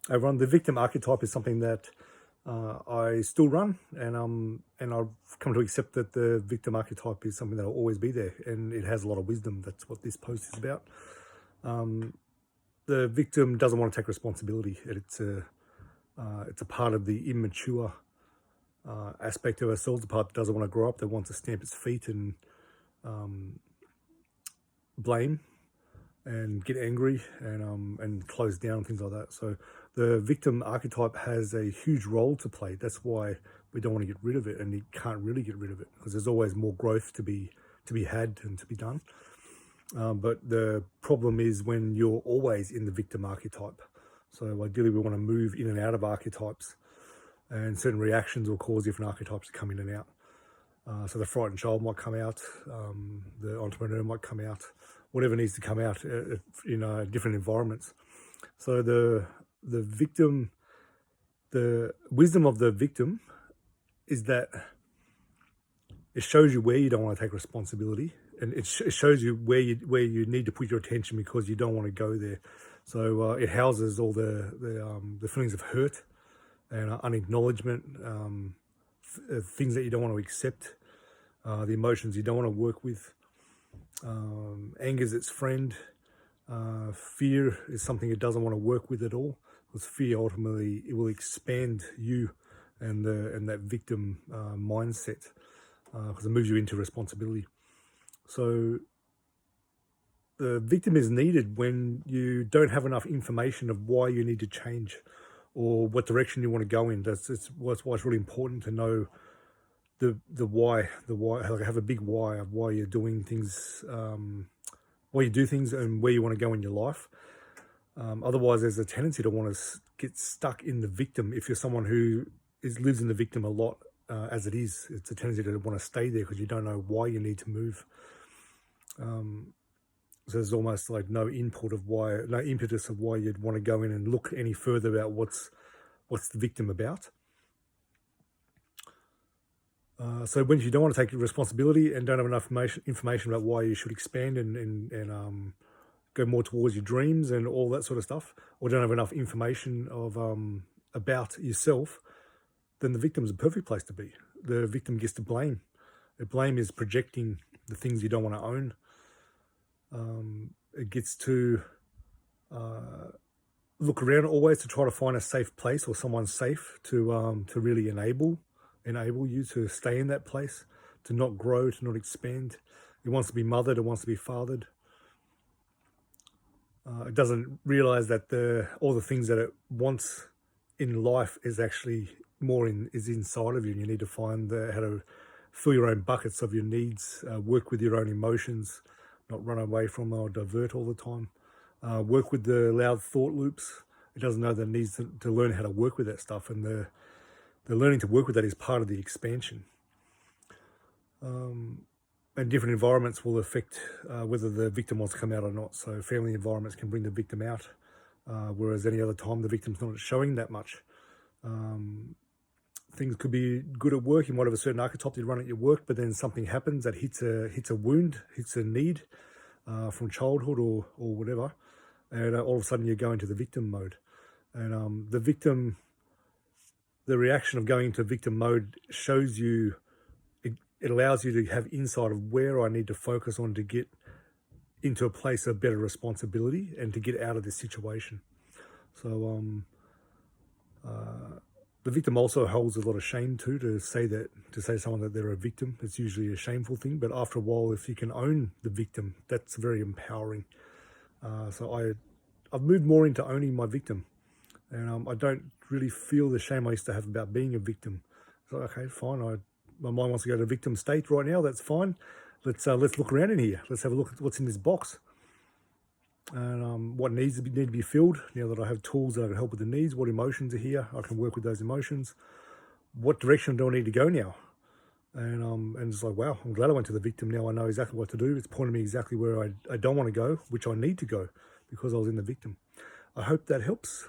I run the victim archetype is something that I still run, and I've come to accept that the victim archetype is something that will always be there, and it has a lot of wisdom. That's what this post is about. The victim doesn't want to take responsibility. It's a part of the immature aspect of ourselves. The part that doesn't want to grow up, that wants to stamp its feet and blame and get angry and close down, things like that. So the victim archetype has a huge role to play. That's why we don't want to get rid of it, and you can't really get rid of it because there's always more growth to be had and to be done. But the problem is when you're always in the victim archetype. So ideally we want to move in and out of archetypes, and certain reactions will cause different archetypes to come in and out. So the frightened child might come out, the entrepreneur might come out, whatever needs to come out in different environments. So the victim, the wisdom of the victim is that it shows you where you don't want to take responsibility, and it shows you where you need to put your attention because you don't want to go there. So it houses all the feelings of hurt and unacknowledgement, things that you don't want to accept, the emotions you don't want to work with. Anger is its friend. Fear is something it doesn't want to work with at all, because fear ultimately it will expand you and that victim mindset, because it moves you into responsibility. So the victim is needed when you don't have enough information of why you need to change or what direction you want to go in. That's why it's really important to know the why, like have a big why of why you're doing things, why you do things and where you want to go in your life. Otherwise, there's a tendency to want to get stuck in the victim. If you're someone who lives in the victim a lot, as it is, it's a tendency to want to stay there because you don't know why you need to move. So there's almost like no impetus of why you'd want to go in and look any further about what's the victim about. So when you don't want to take responsibility and don't have enough information about why you should expand and go more towards your dreams and all that sort of stuff, or don't have enough information of about yourself, then the victim's a perfect place to be. The victim gets to blame. The blame is projecting the things you don't want to own. It gets to look around always to try to find a safe place or someone safe to really enable you to stay in that place, to not grow, to not expand. It wants to be mothered, it wants to be fathered. It doesn't realize that all the things that it wants in life is actually is inside of you, and you need to find how to fill your own buckets of your needs, work with your own emotions, not run away from or divert all the time, work with the loud thought loops. It doesn't know that it needs to learn how to work with that stuff, and the learning to work with that is part of the expansion. And different environments will affect whether the victim wants to come out or not. So family environments can bring the victim out, whereas any other time the victim's not showing that much. Things could be good at work. You might have a certain archetype you run at your work, but then something happens that hits a wound, hits a need from childhood or whatever, and all of a sudden you go into the victim mode. And the reaction of going into victim mode shows you, it allows you to have insight of where I need to focus on to get into a place of better responsibility and to get out of this situation. So the victim also holds a lot of shame too, to say to someone that they're a victim. It's usually a shameful thing, but after a while, if you can own the victim, that's very empowering. So I've moved more into owning my victim, and I don't really feel the shame I used to have about being a victim. So okay, fine. My mind wants to go to victim state right now. That's fine. Let's look around in here. Let's have a look at what's in this box. And what needs need to be filled. Now that I have tools that I can help with the needs, what emotions are here, I can work with those emotions. What direction do I need to go now? And it's like, wow, I'm glad I went to the victim. Now I know exactly what to do. It's pointing me exactly where I don't want to go, which I need to go because I was in the victim. I hope that helps.